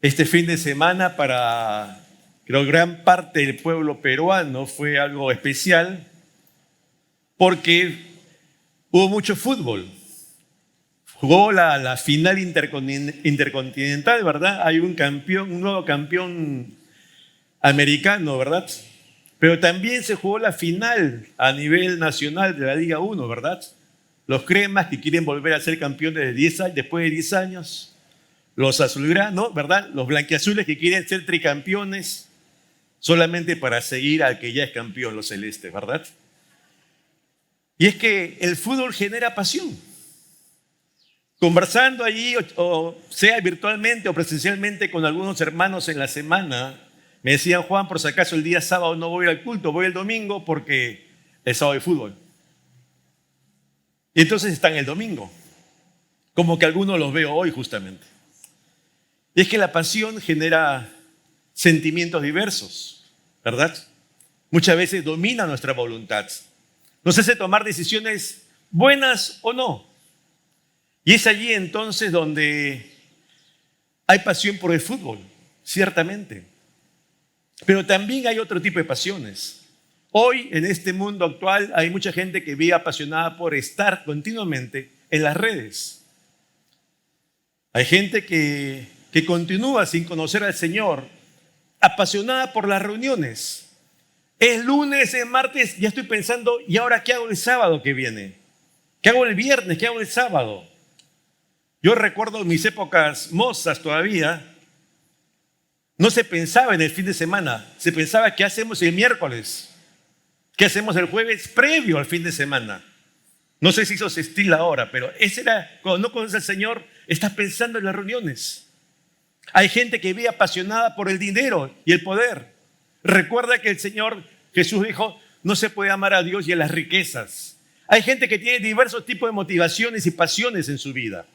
Este fin de semana para, creo, gran parte del pueblo peruano fue algo especial porque hubo mucho fútbol. Jugó la final intercontinental, ¿verdad? Hay un campeón, un nuevo campeón americano, ¿verdad? Pero también se jugó la final a nivel nacional de la Liga 1, ¿verdad? Los cremas que quieren volver a ser campeones después de 10 años. Los azulgranos, ¿verdad? Los blanquiazules que quieren ser tricampeones solamente para seguir al que ya es campeón, los celestes, ¿verdad? Y es que el fútbol genera pasión. Conversando allí, o sea virtualmente o presencialmente con algunos hermanos en la semana, me decían: Juan, por si acaso el día sábado no voy al culto, voy el domingo porque es sábado de fútbol. Y entonces están el domingo, como que algunos los veo hoy justamente. Y es que la pasión genera sentimientos diversos, ¿verdad? Muchas veces domina nuestra voluntad. Nos hace tomar decisiones buenas o no. Y es allí entonces donde hay pasión por el fútbol, ciertamente. Pero también hay otro tipo de pasiones. Hoy, en este mundo actual, hay mucha gente que vive apasionada por estar continuamente en las redes. Hay gente que continúa sin conocer al Señor, apasionada por las reuniones. Es lunes, es martes, ya estoy pensando: ¿y ahora qué hago el sábado que viene? ¿Qué hago el viernes? ¿Qué hago el sábado? Yo recuerdo mis épocas mozas todavía. No se pensaba en el fin de semana, se pensaba qué hacemos el miércoles, qué hacemos el jueves previo al fin de semana. No sé si eso se estila ahora, pero ese era, cuando no conoces al Señor, estás pensando en las reuniones. Hay gente que vive apasionada por el dinero y el poder. Recuerda que el Señor Jesús dijo: no se puede amar a Dios y a las riquezas. Hay gente que tiene diversos tipos de motivaciones y pasiones en su vida.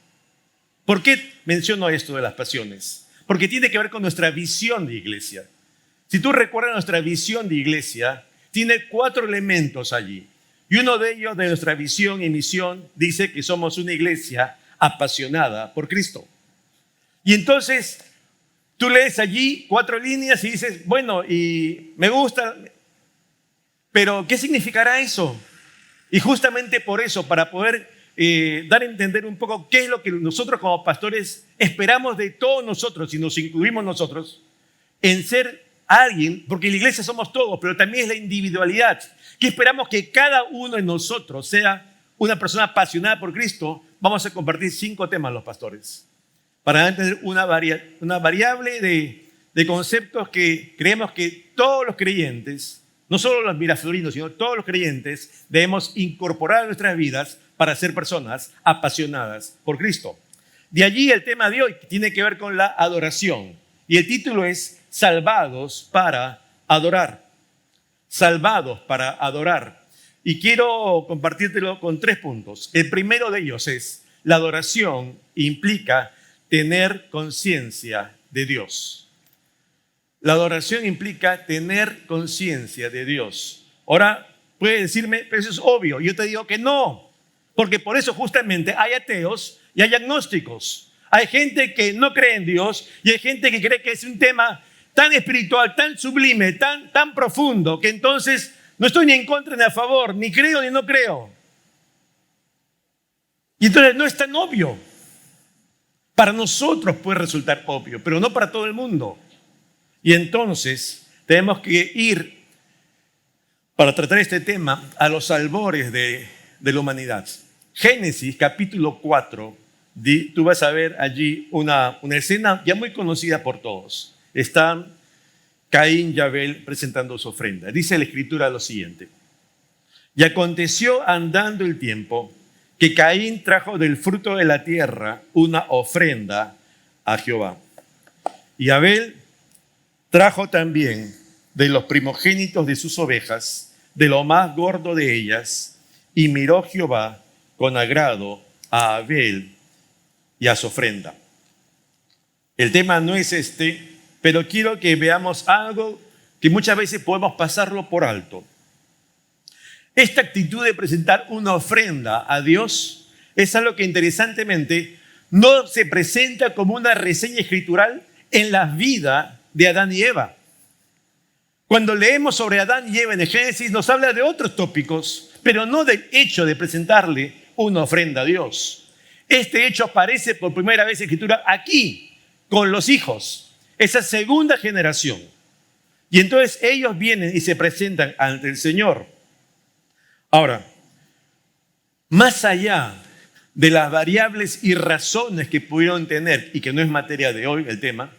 ¿Por qué menciono esto de las pasiones? Porque tiene que ver con nuestra visión de iglesia. Si tú recuerdas nuestra visión de iglesia, tiene 4 elementos allí. Y uno de ellos, de nuestra visión y misión, dice que somos una iglesia apasionada por Cristo. Y entonces tú lees allí 4 líneas y dices: bueno, y me gusta, pero ¿qué significará eso? Y justamente por eso, para poder dar a entender un poco qué es lo que nosotros como pastores esperamos de todos nosotros, y nos incluimos nosotros, en ser alguien, porque en la iglesia somos todos, pero también es la individualidad, que esperamos que cada uno de nosotros sea una persona apasionada por Cristo. Vamos a compartir 5 temas los pastores, para tener una variable de conceptos que creemos que todos los creyentes, no solo los miraflorinos, sino todos los creyentes, debemos incorporar a nuestras vidas para ser personas apasionadas por Cristo. De allí el tema de hoy, que tiene que ver con la adoración. Y el título es Salvados para adorar. Salvados para adorar. Y quiero compartírtelo con 3 puntos. El primero de ellos es: la adoración implica tener conciencia de Dios. La adoración implica tener conciencia de Dios. Ahora, puede decirme: pero eso es obvio. Yo te digo que no, porque por eso justamente hay ateos y hay agnósticos. Hay gente que no cree en Dios y hay gente que cree que es un tema tan espiritual, tan sublime, tan profundo, que entonces no estoy ni en contra ni a favor, ni creo ni no creo. Y entonces no es tan obvio. Para nosotros puede resultar obvio, pero no para todo el mundo. Y entonces tenemos que ir, para tratar este tema, a los albores de la humanidad. Génesis capítulo 4, tú vas a ver allí una escena ya muy conocida por todos. Están Caín y Abel presentando su ofrenda. Dice la Escritura lo siguiente: y aconteció andando el tiempo que Caín trajo del fruto de la tierra una ofrenda a Jehová. Y Abel trajo también de los primogénitos de sus ovejas, de lo más gordo de ellas, y miró Jehová con agrado a Abel y a su ofrenda. El tema no es este, pero quiero que veamos algo que muchas veces podemos pasarlo por alto. Esta actitud de presentar una ofrenda a Dios es algo que interesantemente no se presenta como una reseña escritural en la vida de Adán y Eva. Cuando leemos sobre Adán y Eva en el Génesis, nos habla de otros tópicos, pero no del hecho de presentarle una ofrenda a Dios. Este hecho aparece por primera vez en Escritura aquí, con los hijos, esa segunda generación. Y entonces ellos vienen y se presentan ante el Señor. Ahora, más allá de las variables y razones que pudieron tener, y que no es materia de hoy el tema,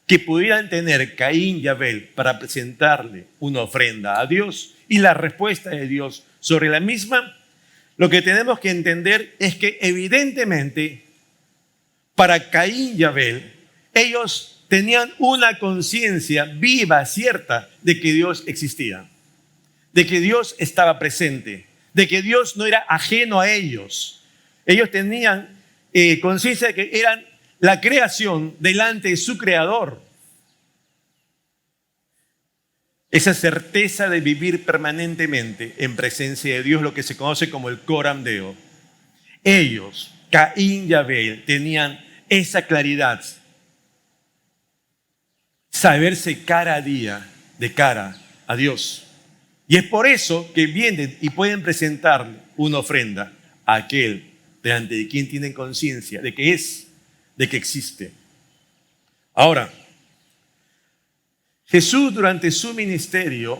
que pudieran tener Caín y Abel para presentarle una ofrenda a Dios y la respuesta de Dios sobre la misma, lo que tenemos que entender es que evidentemente para Caín y Abel, ellos tenían una conciencia viva, cierta, de que Dios existía, de que Dios estaba presente, de que Dios no era ajeno a ellos. Ellos tenían conciencia de que eran la creación delante de su creador. Esa certeza de vivir permanentemente en presencia de Dios, lo que se conoce como el coram Deo. Ellos, Caín y Abel, tenían esa claridad. Saberse cara a día, de cara a Dios. Y es por eso que vienen y pueden presentarle una ofrenda a aquel delante de quien tienen conciencia de que es, de que existe. Ahora, Jesús durante su ministerio,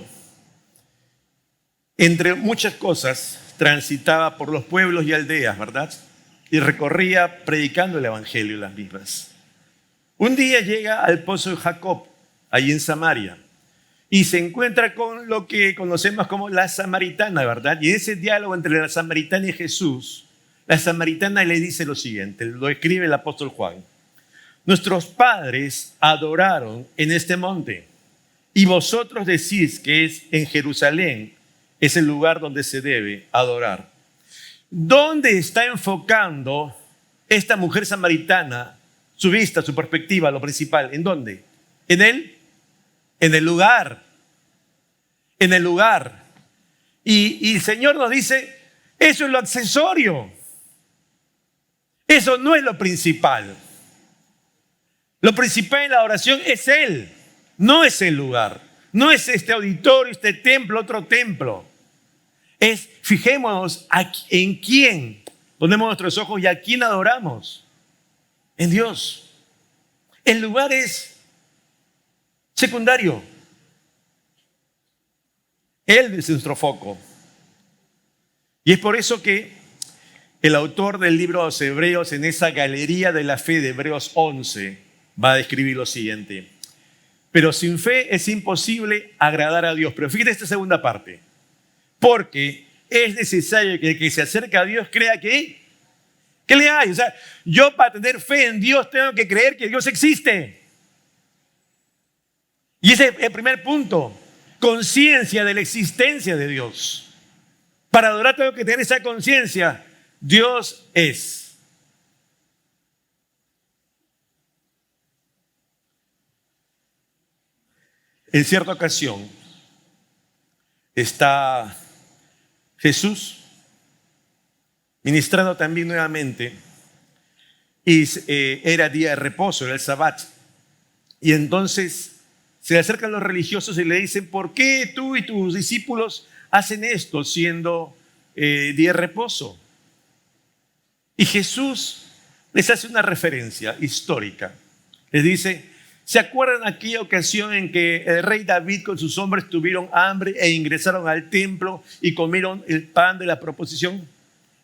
entre muchas cosas, transitaba por los pueblos y aldeas, ¿verdad? Y recorría predicando el evangelio y las mismas. Un día llega al pozo de Jacob, allí en Samaria, y se encuentra con lo que conocemos como la samaritana, ¿verdad? Y en ese diálogo entre la samaritana y Jesús, la samaritana le dice lo siguiente, lo escribe el apóstol Juan. Nuestros padres adoraron en este monte, y vosotros decís que es en Jerusalén, es el lugar donde se debe adorar. ¿Dónde está enfocando esta mujer samaritana su vista, su perspectiva, lo principal? ¿En dónde? En el lugar. En el lugar. Y el Señor nos dice, eso es lo accesorio. Eso no es lo principal. Lo principal en la oración es Él, no es el lugar. No es este auditorio, este templo, otro templo. Es, fijémonos en quién ponemos nuestros ojos y a quién adoramos. En Dios. El lugar es secundario. Él es nuestro foco. Y es por eso que el autor del libro de los Hebreos, en esa galería de la fe de Hebreos 11, va a describir lo siguiente. Pero sin fe es imposible agradar a Dios. Pero fíjate esta segunda parte. Porque es necesario que el que se acerca a Dios crea que le hay. O sea, yo para tener fe en Dios tengo que creer que Dios existe. Y ese es el primer punto. Conciencia de la existencia de Dios. Para adorar tengo que tener esa conciencia. Dios es. En cierta ocasión está Jesús ministrando también nuevamente y era día de reposo, era el Sabbat. Y entonces se le acercan los religiosos y le dicen, ¿por qué tú y tus discípulos hacen esto siendo día de reposo? Y Jesús les hace una referencia histórica. Les dice, ¿se acuerdan aquella ocasión en que el rey David con sus hombres tuvieron hambre e ingresaron al templo y comieron el pan de la proposición?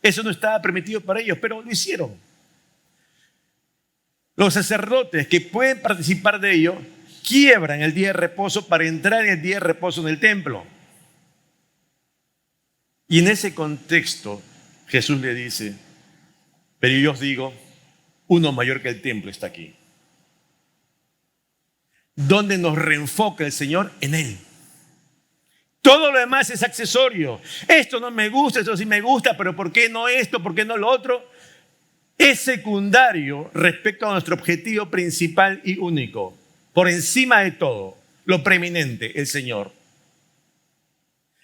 Eso no estaba permitido para ellos, pero lo hicieron. Los sacerdotes que pueden participar de ello quiebran el día de reposo para entrar en el día de reposo en el templo. Y en ese contexto Jesús le dice, pero yo os digo, uno mayor que el templo está aquí. ¿Dónde nos reenfoca el Señor? En Él. Todo lo demás es accesorio. Esto no me gusta, esto sí me gusta, pero ¿por qué no esto? ¿Por qué no lo otro? Es secundario respecto a nuestro objetivo principal y único. Por encima de todo, lo preeminente, el Señor.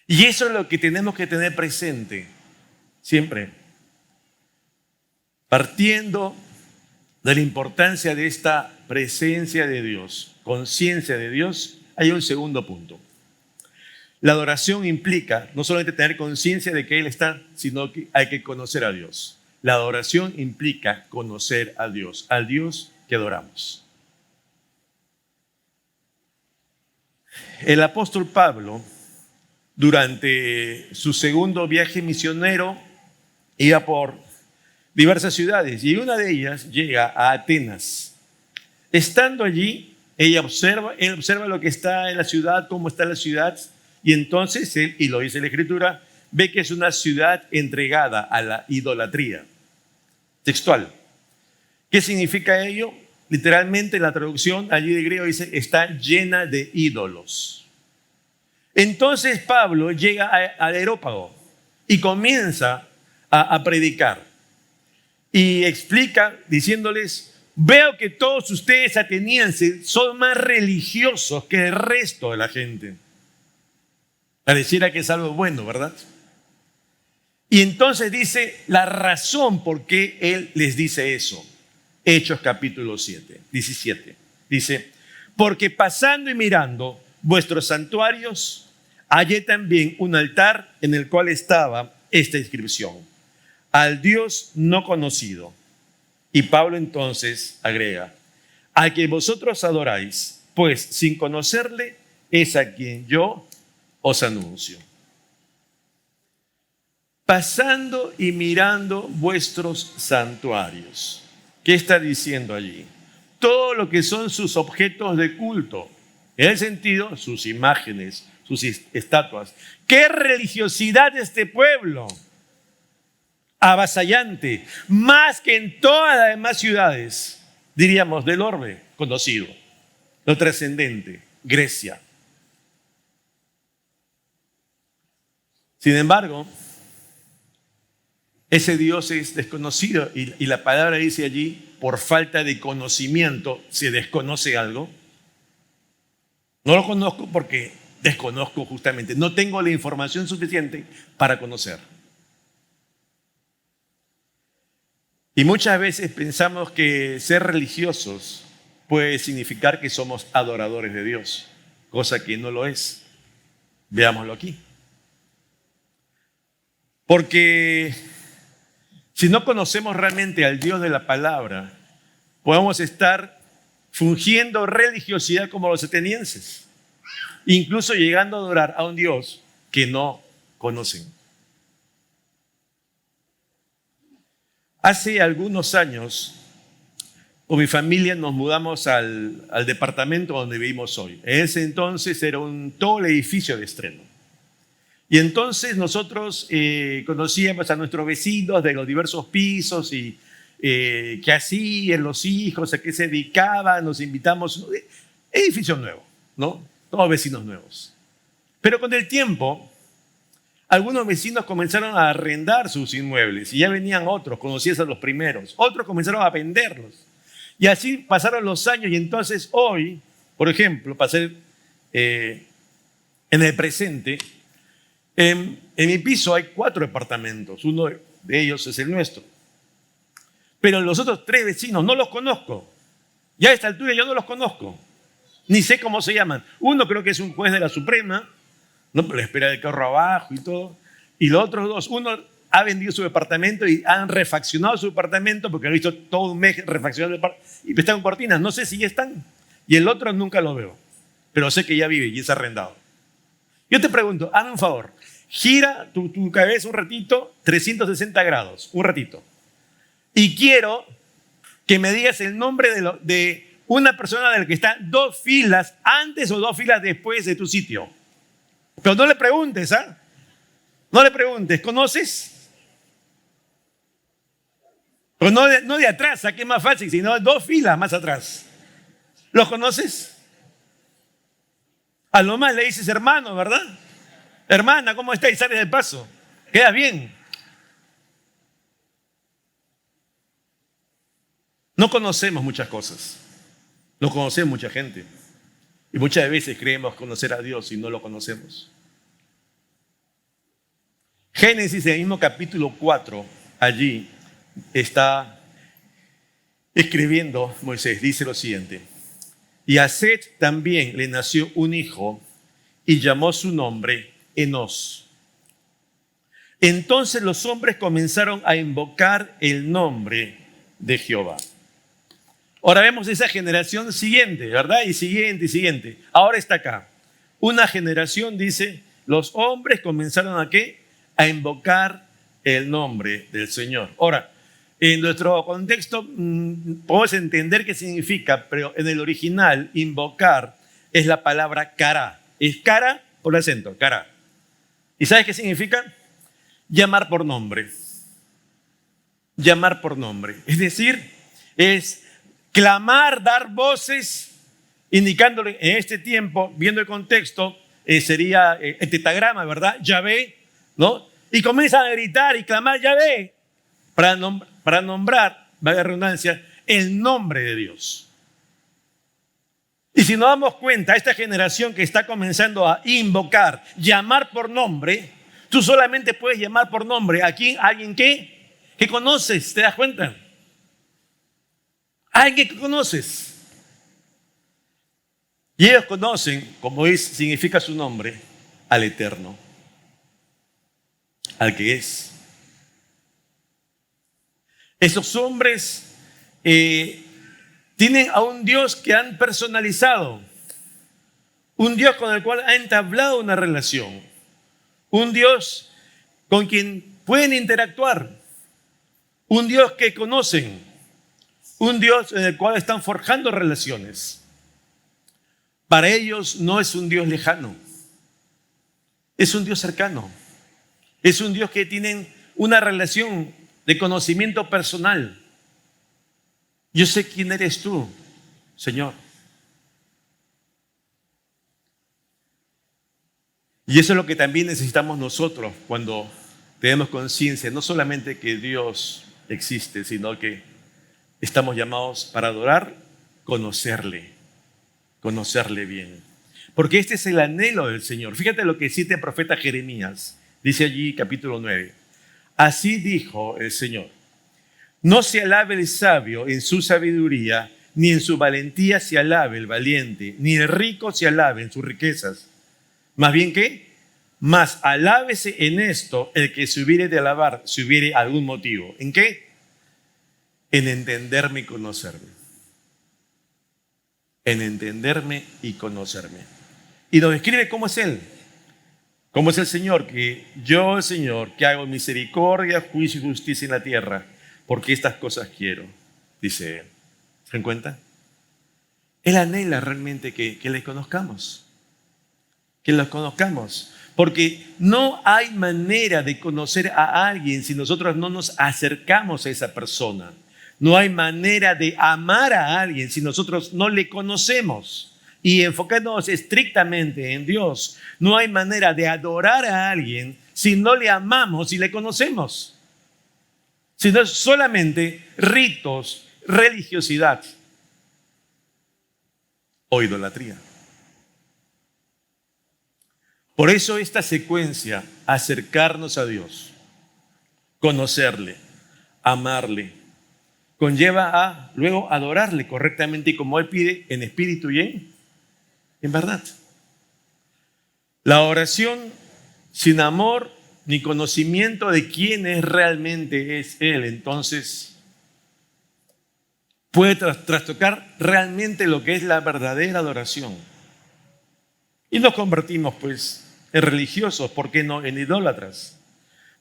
Y eso es lo que tenemos que tener presente siempre. Partiendo de la importancia de esta presencia de Dios, conciencia de Dios, hay un segundo punto. La adoración implica no solamente tener conciencia de que Él está, sino que hay que conocer a Dios. La adoración implica conocer a Dios, al Dios que adoramos. El apóstol Pablo, durante su segundo viaje misionero, iba por diversas ciudades y una de ellas llega a Atenas. Estando allí, él observa lo que está en la ciudad, cómo está la ciudad, y entonces él, y lo dice la Escritura, ve que es una ciudad entregada a la idolatría. Textual. ¿Qué significa ello? Literalmente la traducción allí de griego dice, está llena de ídolos. Entonces Pablo llega al Areópago y comienza a predicar. Y explica diciéndoles, veo que todos ustedes atenienses son más religiosos que el resto de la gente. Pareciera que es algo bueno, ¿verdad? Y entonces dice la razón por qué él les dice eso. Hechos capítulo 17. Dice, porque pasando y mirando vuestros santuarios, hallé también un altar en el cual estaba esta inscripción: al Dios no conocido. Y Pablo entonces agrega, al que vosotros adoráis, pues sin conocerle es a quien yo os anuncio. Pasando y mirando vuestros santuarios. ¿Qué está diciendo allí? Todo lo que son sus objetos de culto. En el sentido, sus imágenes, sus estatuas. ¡Qué religiosidad de este pueblo! Avasallante, más que en todas las demás ciudades, diríamos, del orbe conocido. Lo trascendente, Grecia. Sin embargo, ese Dios es desconocido y la palabra dice allí, por falta de conocimiento, se desconoce algo. No lo conozco porque desconozco justamente, no tengo la información suficiente para conocer. Y muchas veces pensamos que ser religiosos puede significar que somos adoradores de Dios, cosa que no lo es. Veámoslo aquí. Porque si no conocemos realmente al Dios de la palabra, podemos estar fungiendo religiosidad como los atenienses, incluso llegando a adorar a un Dios que no conocen. Hace algunos años, con mi familia nos mudamos al departamento donde vivimos hoy. En ese entonces era todo el edificio de estreno. Y entonces nosotros conocíamos a nuestros vecinos de los diversos pisos y qué hacían los hijos, a qué se dedicaban, nos invitamos. Edificio nuevo, ¿no? Todos vecinos nuevos. Pero con el tiempo, algunos vecinos comenzaron a arrendar sus inmuebles y ya venían otros, conocías a los primeros. Otros comenzaron a venderlos. Y así pasaron los años y entonces hoy, por ejemplo, para ser en el presente, en mi piso hay 4 departamentos, uno de ellos es el nuestro. Pero los otros 3 vecinos no los conozco. Ya a esta altura yo no los conozco. Ni sé cómo se llaman. Uno creo que es un juez de la Suprema, ¿no? Pero espera el carro abajo y todo. Y los otros 2, uno ha vendido su departamento y han refaccionado su departamento porque han visto todo un mes refaccionado el departamento. Y están con cortinas, no sé si ya están. Y el otro nunca lo veo. Pero sé que ya vive y es arrendado. Yo te pregunto, hazme un favor, gira tu cabeza un ratito, 360 grados, un ratito. Y quiero que me digas el nombre de una persona de la que está 2 filas antes o 2 filas después de tu sitio. Pero no le preguntes, ¿ah? No le preguntes, ¿conoces? Pero no de atrás, que es más fácil, sino 2 filas más atrás. ¿Los conoces? A lo más le dices hermano, ¿verdad? Hermana, ¿cómo está? Y sales del paso. Queda bien. No conocemos muchas cosas. No conocemos mucha gente. Y muchas veces creemos conocer a Dios y no lo conocemos. Génesis, en el mismo capítulo 4, allí está Escribiendo, Moisés dice lo siguiente: y a Set también le nació un hijo y llamó su nombre Enós. Entonces los hombres comenzaron a invocar el nombre de Jehová. Ahora vemos esa generación siguiente, ¿verdad? Y siguiente y siguiente. Ahora está acá. Una generación dice, los hombres comenzaron ¿a qué? A invocar el nombre del Señor. Ahora, en nuestro contexto podemos entender qué significa, pero en el original, invocar es la palabra cara. Es cara por el acento, cara. ¿Y sabes qué significa? Llamar por nombre. Llamar por nombre. Es decir, es clamar, dar voces, indicándole en este tiempo, viendo el contexto, sería el tetagrama, ¿verdad? Yahvé, ¿no? Y comienzan a gritar y clamar Yahvé para nombrar, valga la redundancia, el nombre de Dios. Y si nos damos cuenta, esta generación que está comenzando a invocar, llamar por nombre, tú solamente puedes llamar por nombre a alguien que conoces, ¿te das cuenta? Alguien que conoces. Y ellos conocen, como significa su nombre, al Eterno, al que es. Esos hombres tienen a un Dios que han personalizado, un Dios con el cual han entablado una relación, un Dios con quien pueden interactuar, un Dios que conocen, un Dios en el cual están forjando relaciones. Para ellos no es un Dios lejano, es un Dios cercano, es un Dios que tienen una relación de conocimiento personal. Yo sé quién eres tú, Señor. Y eso es lo que también necesitamos nosotros cuando tenemos conciencia, no solamente que Dios existe, sino que estamos llamados para adorar, conocerle bien. Porque este es el anhelo del Señor. Fíjate lo que cita el profeta Jeremías. Dice allí capítulo 9. Así dijo el Señor: no se alabe el sabio en su sabiduría, ni en su valentía se alabe el valiente, ni el rico se alabe en sus riquezas. Más bien, ¿qué? Más alábese en esto el que se hubiere de alabar, si hubiere algún motivo. ¿En qué? En entenderme y conocerme. En entenderme y conocerme. Y nos describe cómo es Él. Cómo es el Señor, que yo, el Señor, que hago misericordia, juicio y justicia en la tierra, porque estas cosas quiero, dice Él. ¿Se dan cuenta? Él anhela realmente que le conozcamos. Que los conozcamos. Porque no hay manera de conocer a alguien si nosotros no nos acercamos a esa persona. No hay manera de amar a alguien si nosotros no le conocemos. Y enfocándonos estrictamente en Dios, no hay manera de adorar a alguien si no le amamos y le conocemos. Si no es solamente ritos, religiosidad o idolatría. Por eso esta secuencia, acercarnos a Dios, conocerle, amarle, conlleva a luego adorarle correctamente y como Él pide, en espíritu y en verdad. La oración sin amor ni conocimiento de quién realmente es Él, entonces puede trastocar realmente lo que es la verdadera adoración. Y nos convertimos pues en religiosos, ¿por qué no en idólatras?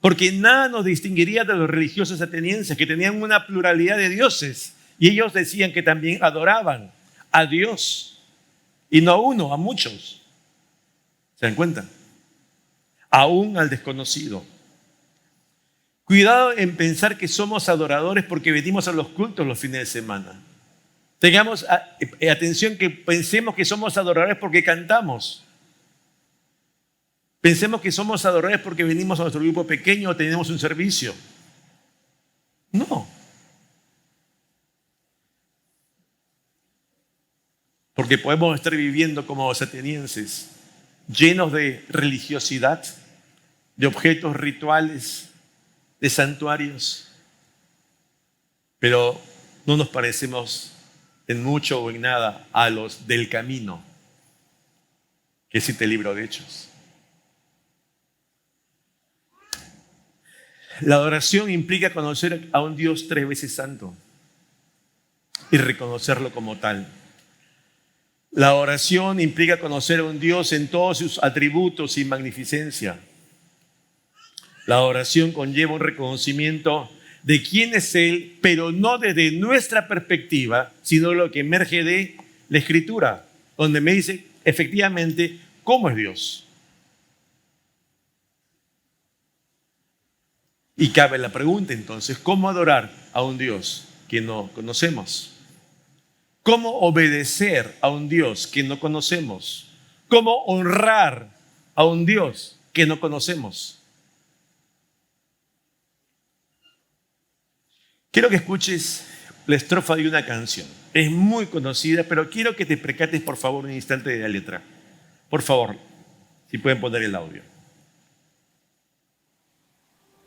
Porque nada nos distinguiría de los religiosos atenienses que tenían una pluralidad de dioses y ellos decían que también adoraban a Dios y no a uno, a muchos. ¿Se dan cuenta? Aún al desconocido. Cuidado en pensar que somos adoradores porque venimos a los cultos los fines de semana. Tengamos atención que pensemos que somos adoradores porque cantamos. Pensemos que somos adoradores porque venimos a nuestro grupo pequeño o tenemos un servicio. No. Porque podemos estar viviendo como los atenienses, llenos de religiosidad, de objetos rituales, de santuarios. Pero no nos parecemos en mucho o en nada a los del camino que cita el libro de Hechos. La adoración implica conocer a un Dios 3 veces santo y reconocerlo como tal. La oración implica conocer a un Dios en todos sus atributos y magnificencia. La oración conlleva un reconocimiento de quién es Él, pero no desde nuestra perspectiva, sino lo que emerge de la Escritura, donde me dice efectivamente cómo es Dios. Y cabe la pregunta entonces, ¿cómo adorar a un Dios que no conocemos? ¿Cómo obedecer a un Dios que no conocemos? ¿Cómo honrar a un Dios que no conocemos? Quiero que escuches la estrofa de una canción. Es muy conocida, pero quiero que te percates por favor un instante de la letra. Por favor, si pueden poner el audio.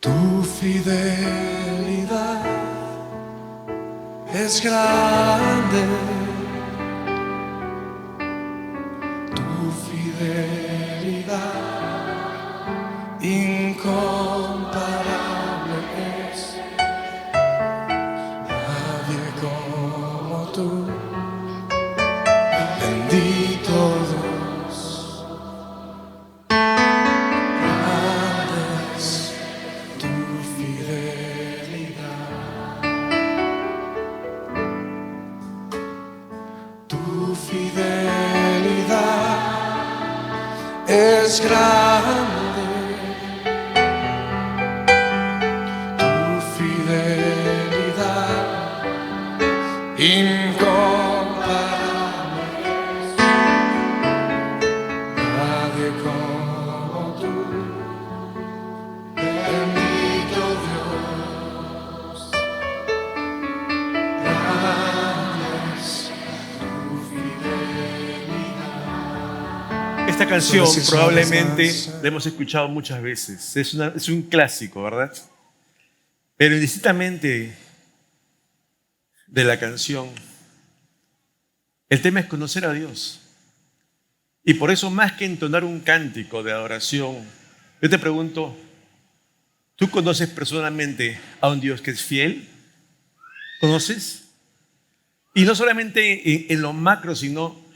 Tu fidelidad es grande, tu fidelidad incomparable es, nadie como tú, bendito Dios, grande es tu fidelidad. Tu fidelidad es grande, tu fidelidad incomparable es, nadie como tú, bendito Dios, grande es tu fidelidad. Esta canción Gracias, probablemente gracias. la hemos escuchado muchas veces. Es un clásico, ¿verdad? Pero indistintamente de la canción, el tema es conocer a Dios. Y por eso, más que entonar un cántico de adoración, yo te pregunto, ¿tú conoces personalmente a un Dios que es fiel? ¿Conoces? Y no solamente en lo macro, sino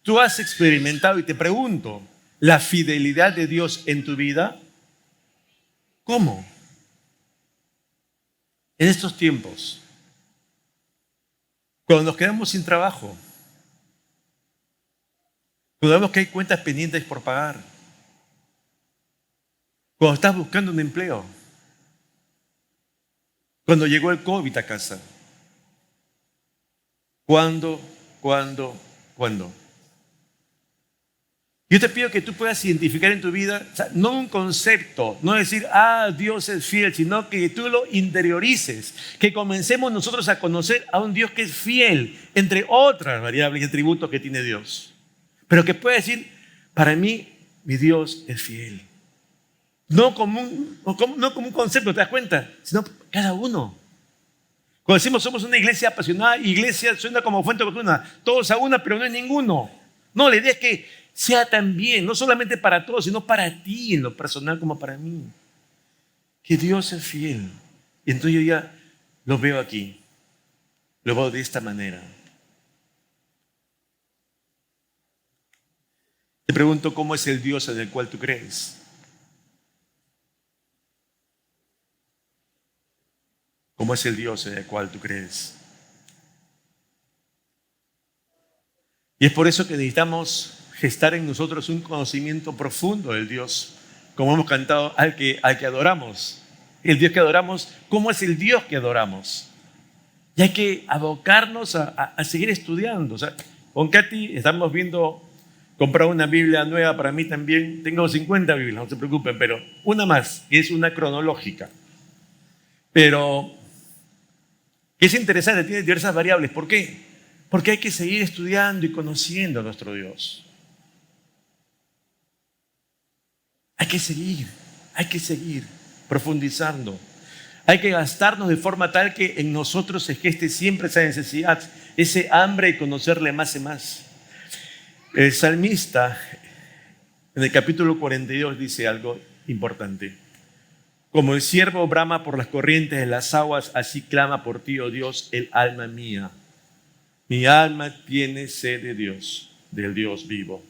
tú has experimentado, y te pregunto, la fidelidad de Dios en tu vida. ¿Cómo? En estos tiempos, cuando nos quedamos sin trabajo, cuando vemos que hay cuentas pendientes por pagar, cuando estás buscando un empleo, cuando llegó el COVID a casa, ¿cuándo? Yo te pido que tú puedas identificar en tu vida, o sea, no un concepto, no decir, Dios es fiel, sino que tú lo interiorices, que comencemos nosotros a conocer a un Dios que es fiel, entre otras variables y atributos que tiene Dios. Pero que pueda decir, para mí, mi Dios es fiel. No como un concepto, ¿te das cuenta? Sino cada uno. Cuando decimos somos una iglesia apasionada, iglesia suena como fuente oportuna, todos a una, pero no es ninguno. No, la idea es que sea también, no solamente para todos, sino para ti en lo personal como para mí. Que Dios es fiel. Y entonces yo ya lo veo aquí, lo veo de esta manera. Te pregunto, ¿cómo es el Dios en el cual tú crees? ¿Cómo es el Dios en el cual tú crees? Y es por eso que necesitamos gestar en nosotros un conocimiento profundo del Dios, como hemos cantado, al que adoramos. El Dios que adoramos, ¿cómo es el Dios que adoramos? Y hay que abocarnos a seguir estudiando. O sea, con Katy estamos viendo comprar una Biblia nueva para mí también. Tengo 50 Biblias, no se preocupen, pero una más, que es una cronológica. Pero es interesante, tiene diversas variables. ¿Por qué? Porque hay que seguir estudiando y conociendo a nuestro Dios. Hay que seguir profundizando. Hay que gastarnos de forma tal que en nosotros se geste siempre esa necesidad, ese hambre de conocerle más y más. El salmista en el capítulo 42 dice algo importante. Como el ciervo brama por las corrientes de las aguas, así clama por ti, oh Dios, el alma mía. Mi alma tiene sed de Dios, del Dios vivo.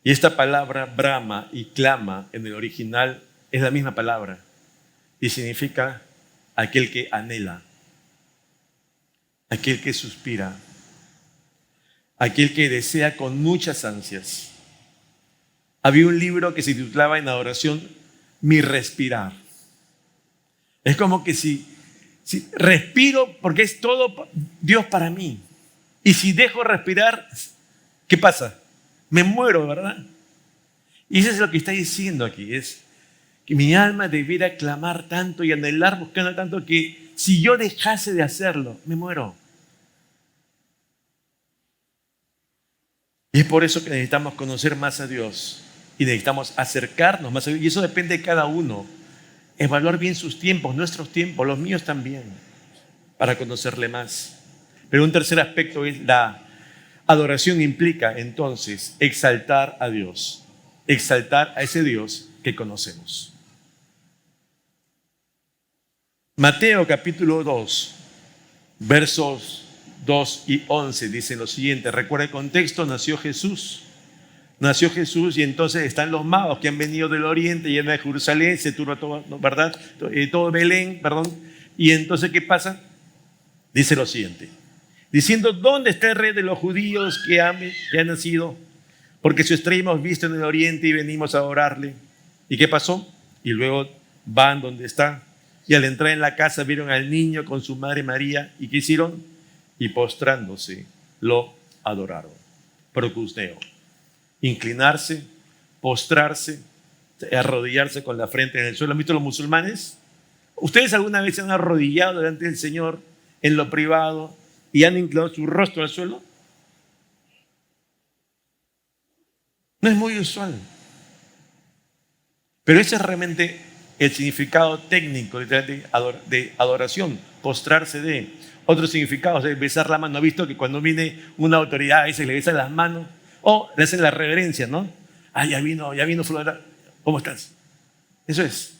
Y esta palabra brama y clama en el original es la misma palabra y significa aquel que anhela, aquel que suspira, aquel que desea con muchas ansias. Había un libro que se titulaba en adoración Mi respirar. Es como que si respiro porque es todo Dios para mí. Y si dejo respirar, ¿qué pasa? Me muero, ¿verdad? Y eso es lo que está diciendo aquí, es que mi alma debiera clamar tanto y anhelar buscando tanto que si yo dejase de hacerlo, me muero. Y es por eso que necesitamos conocer más a Dios y necesitamos acercarnos más a Dios. Y eso depende de cada uno. Evaluar bien sus tiempos, nuestros tiempos, los míos también, para conocerle más. Pero un tercer aspecto es la adoración implica entonces exaltar a Dios, exaltar a ese Dios que conocemos. Mateo capítulo 2, versos 2 y 11 dicen lo siguiente. Recuerda el contexto, nació Jesús y entonces están los magos que han venido del oriente, llegan de Jerusalén, se turba todo, ¿verdad? Todo Belén, perdón. Y entonces, ¿qué pasa? Dice lo siguiente. Diciendo, ¿dónde está el rey de los judíos que ha nacido? Porque su estrella hemos visto en el oriente y venimos a adorarle. ¿Y qué pasó? Y luego van donde está. Y al entrar en la casa vieron al niño con su madre María. ¿Y qué hicieron? Y postrándose, lo adoraron. Procusneo. Inclinarse, postrarse, arrodillarse con la frente en el suelo. ¿Han visto los musulmanes? ¿Ustedes alguna vez se han arrodillado delante del Señor en lo privado y han inclinado su rostro al suelo? No es muy usual. Pero ese es realmente el significado técnico de adoración, postrarse de. Otros significados de besar la mano. ¿Ha visto que cuando viene una autoridad a veces le besan las manos? O le hacen la reverencia, ¿no? Ya vino Flora. ¿Cómo estás? Eso es.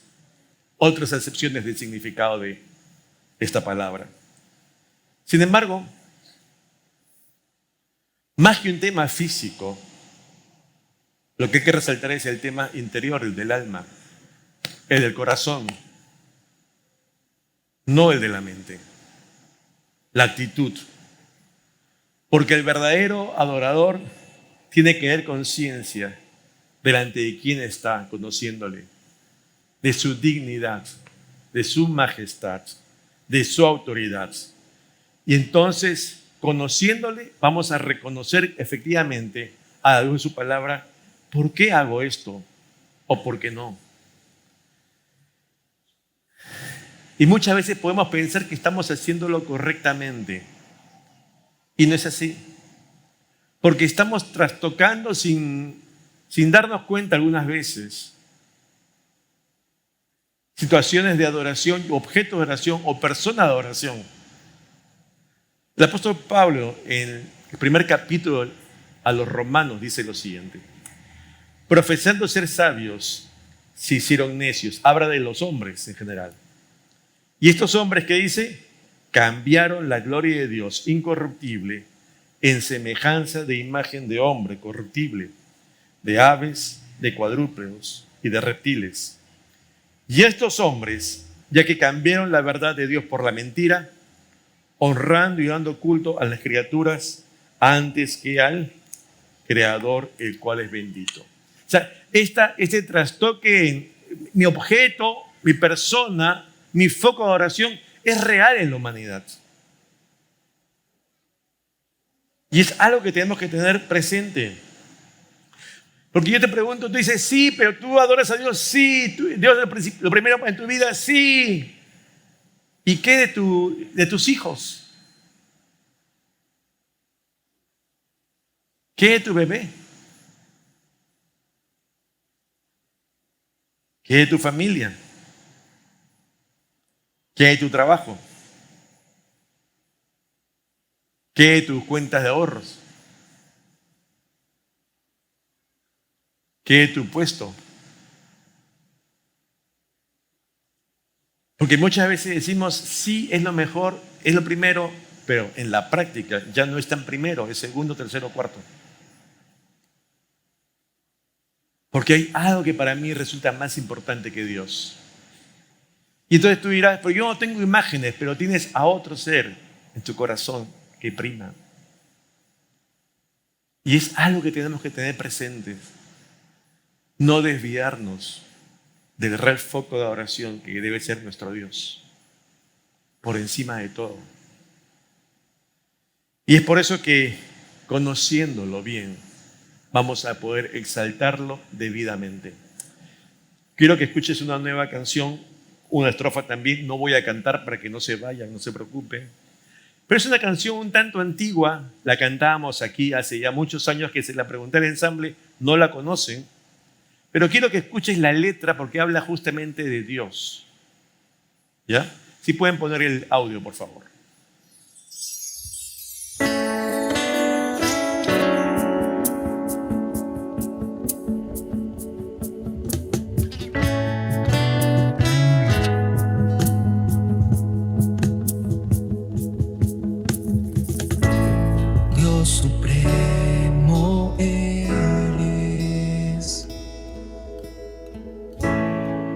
Otras acepciones del significado de esta palabra. Sin embargo, más que un tema físico, lo que hay que resaltar es el tema interior, el del alma, el del corazón, no el de la mente, la actitud. Porque el verdadero adorador tiene que tener conciencia delante de quién está conociéndole, de su dignidad, de su majestad, de su autoridad. Y entonces, conociéndole, vamos a reconocer efectivamente a la luz de su palabra, ¿por qué hago esto? ¿O por qué no? Y muchas veces podemos pensar que estamos haciéndolo correctamente. Y no es así. Porque estamos trastocando sin darnos cuenta algunas veces situaciones de adoración, objetos de adoración o personas de adoración. El apóstol Pablo en el primer capítulo a los Romanos dice lo siguiente. Profesando ser sabios, se hicieron necios. Habla de los hombres en general. Y estos hombres, ¿qué dice? Cambiaron la gloria de Dios incorruptible en semejanza de imagen de hombre corruptible, de aves, de cuadrúpedos y de reptiles. Y estos hombres, ya que cambiaron la verdad de Dios por la mentira, honrando y dando culto a las criaturas antes que al Creador, el cual es bendito. O sea, este trastoque en mi objeto, mi persona, mi foco de adoración es real en la humanidad. Y es algo que tenemos que tener presente. Porque yo te pregunto, tú dices, sí, pero tú adoras a Dios, sí, Dios es lo primero en tu vida, sí. ¿Y qué de tus hijos? ¿Qué de tu bebé? ¿Qué de tu familia? ¿Qué hay de tu trabajo? ¿Qué hay de tus cuentas de ahorros? ¿Qué hay de tu puesto? Porque muchas veces decimos, sí, es lo mejor, es lo primero, pero en la práctica ya no es tan primero, es segundo, tercero, cuarto. Porque hay algo que para mí resulta más importante que Dios. Y entonces tú dirás, pues yo no tengo imágenes, pero tienes a otro ser en tu corazón que prima. Y es algo que tenemos que tener presente. No desviarnos del real foco de oración que debe ser nuestro Dios, por encima de todo. Y es por eso que, conociéndolo bien, vamos a poder exaltarlo debidamente. Quiero que escuches una nueva canción, una estrofa también. No voy a cantar para que no se vayan, no se preocupen. Pero es una canción un tanto antigua, la cantábamos aquí hace ya muchos años que se la pregunté al ensamble, no la conocen. Pero quiero que escuches la letra porque habla justamente de Dios. ¿Ya? Si pueden poner el audio, por favor. Dios supremo eres,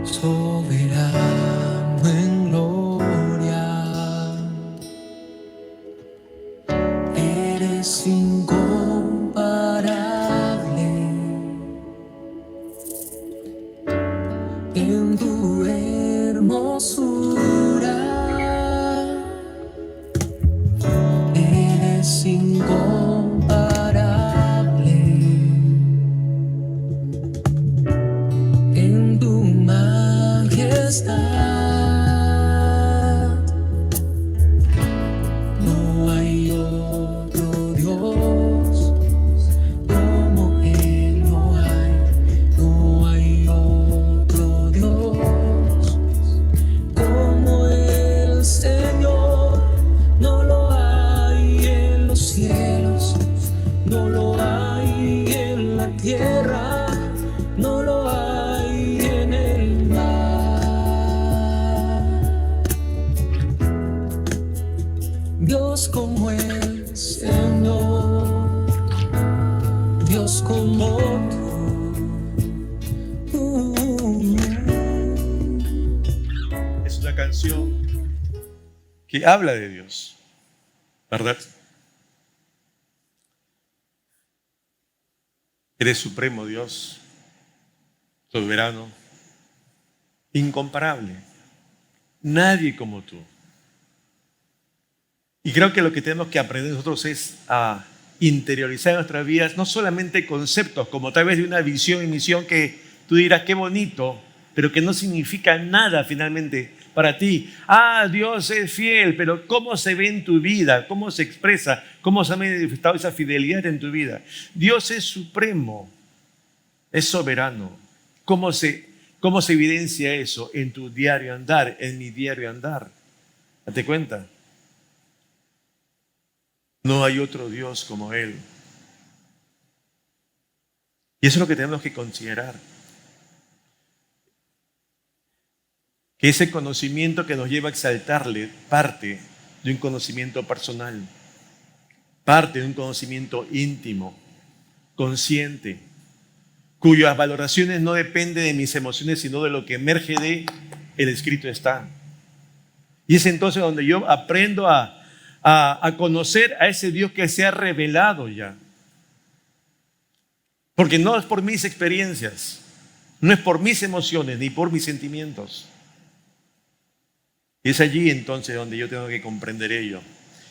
soberano en gloria, eres incomparable en tu hermosura, eres incomparable en tu majestad. No hay otro Dios como Él, no hay otro Dios como el Señor. No lo hay en los cielos, no lo hay en la tierra, no lo hay en el mar. Dios como el Señor, Dios como tú. Es una canción que habla de Dios, ¿verdad? Eres supremo Dios, soberano, incomparable. Nadie como tú. Y creo que lo que tenemos que aprender nosotros es a interiorizar en nuestras vidas no solamente conceptos como tal vez de una visión y misión que tú dirás qué bonito, pero que no significa nada finalmente para ti. Ah, Dios es fiel, pero ¿cómo se ve en tu vida? ¿Cómo se expresa? ¿Cómo se ha manifestado esa fidelidad en tu vida? Dios es supremo, es soberano. ¿Cómo se evidencia eso en tu diario andar, en mi diario andar? Date cuenta. No hay otro Dios como Él. Y eso es lo que tenemos que considerar. Que ese conocimiento que nos lleva a exaltarle parte de un conocimiento personal, parte de un conocimiento íntimo, consciente, cuyas valoraciones no dependen de mis emociones, sino de lo que emerge de el escrito está. Y es entonces donde yo aprendo a conocer a ese Dios que se ha revelado ya. Porque no es por mis experiencias, no es por mis emociones, ni por mis sentimientos. Y es allí entonces donde yo tengo que comprender ello.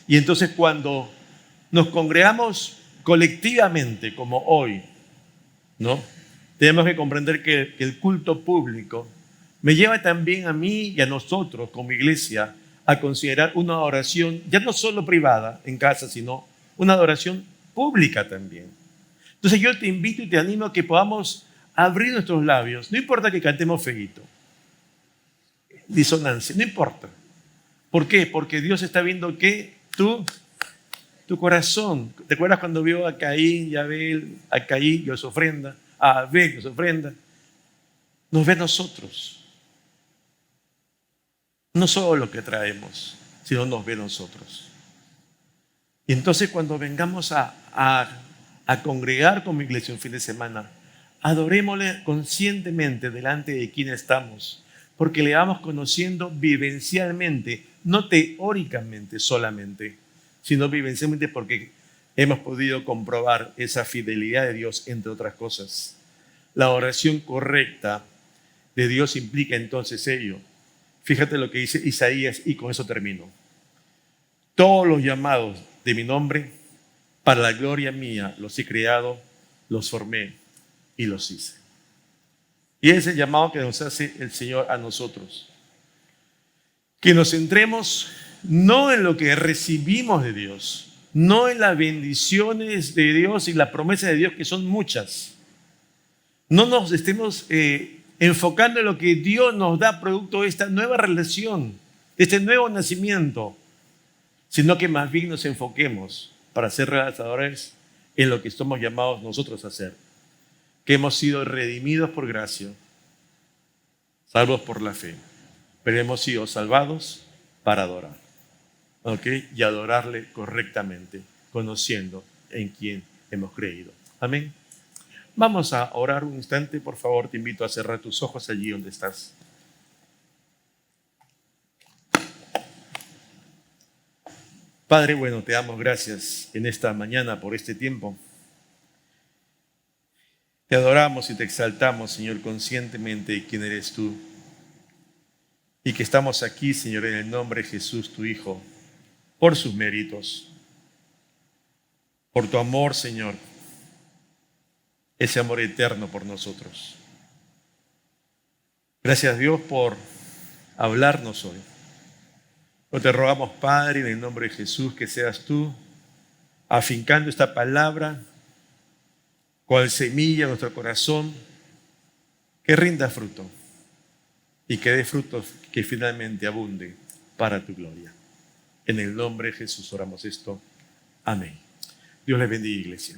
Y entonces cuando nos congregamos colectivamente, como hoy, ¿no? Tenemos que comprender que el culto público me lleva también a mí y a nosotros como iglesia a considerar una adoración ya no solo privada en casa, sino una adoración pública también. Entonces yo te invito y te animo a que podamos abrir nuestros labios. No importa que cantemos feíto, disonancia, no importa. ¿Por qué? Porque Dios está viendo que tu corazón. ¿Te acuerdas cuando vio a Caín y a Abel? A Caín y a su ofrenda, a Abel y su ofrenda. Nos ve a nosotros. No solo lo que traemos, sino nos ve a nosotros. Y entonces cuando vengamos a congregar como iglesia un fin de semana, adorémosle conscientemente delante de quien estamos, porque le vamos conociendo vivencialmente, no teóricamente solamente, sino vivencialmente porque hemos podido comprobar esa fidelidad de Dios, entre otras cosas. La oración correcta de Dios implica entonces ello. Fíjate lo que dice Isaías y con eso termino. Todos los llamados de mi nombre, para la gloria mía, los he creado, los formé y los hice. Y ese es el llamado que nos hace el Señor a nosotros. Que nos centremos no en lo que recibimos de Dios, no en las bendiciones de Dios y las promesas de Dios, que son muchas. No nos estemos enfocando en lo que Dios nos da producto de esta nueva relación, de este nuevo nacimiento, sino que más bien nos enfoquemos para ser realizadores en lo que somos llamados nosotros a hacer, que hemos sido redimidos por gracia, salvos por la fe, pero hemos sido salvados para adorar, ¿ok? Y adorarle correctamente, conociendo en quién hemos creído. Amén. Vamos a orar un instante, por favor, te invito a cerrar tus ojos allí donde estás. Padre, bueno, te damos gracias en esta mañana por este tiempo. Te adoramos y te exaltamos, Señor, conscientemente de quién eres tú. Y que estamos aquí, Señor, en el nombre de Jesús, tu Hijo, por sus méritos, por tu amor, Señor, ese amor eterno por nosotros. Gracias, Dios, por hablarnos hoy. Te rogamos, Padre, en el nombre de Jesús, que seas tú afincando esta palabra, cual semilla en nuestro corazón, que rinda fruto y que dé frutos que finalmente abunde para tu gloria. En el nombre de Jesús oramos esto. Amén. Dios les bendiga, iglesia.